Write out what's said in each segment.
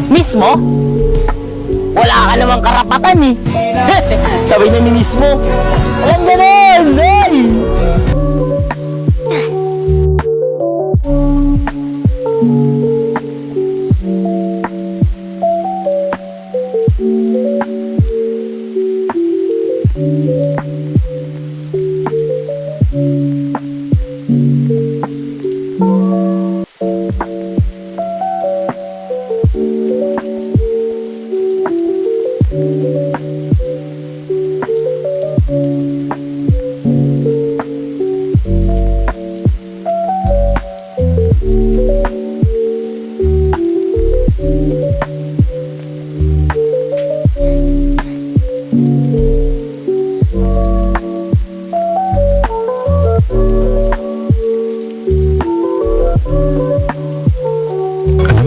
Mismo? Wala ka namang karapatan eh. Sabi niya ni mismo. Alam ganun! Ay!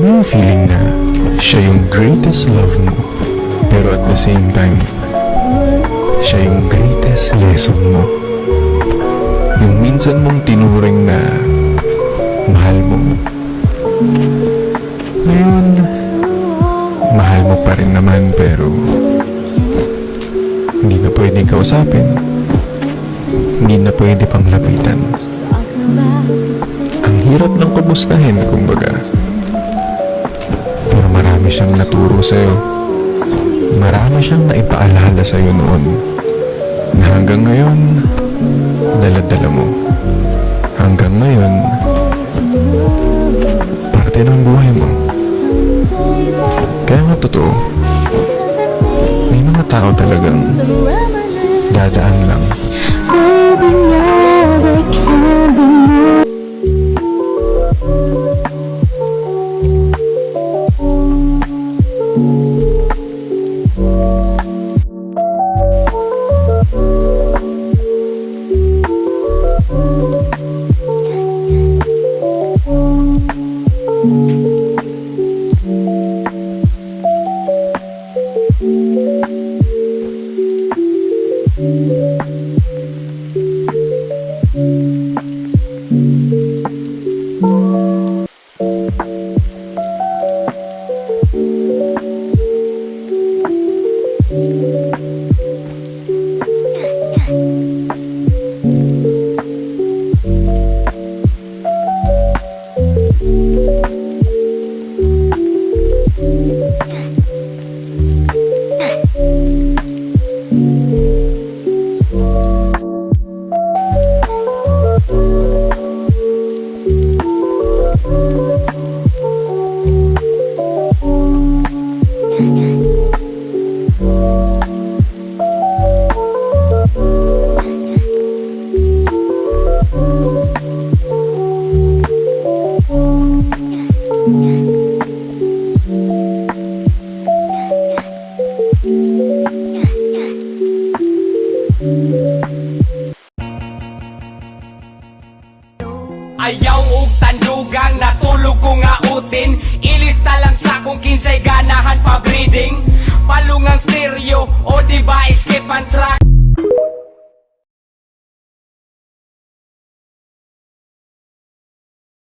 Yung feeling na siya yung greatest love mo, pero at the same time siya yung greatest lesson mo. Yung minsan mong tinuring na mahal mo, ngayon mahal mo pa rin naman, pero hindi na pwedeng kausapin, hindi na pwede pang lapitan. Ang hirap ng kumustahin, kumbaga. Pero marami siyang naturo sa'yo. Marami siyang naipaalala sa'yo noon na hanggang ngayon, dala-dala mo. Hanggang ngayon, parte ng buhay mo. Kaya nga totoo, may mga tao talagang dadaan lang. kinsay ganahan pa breeding. Palungang stereo o diba skip ang track.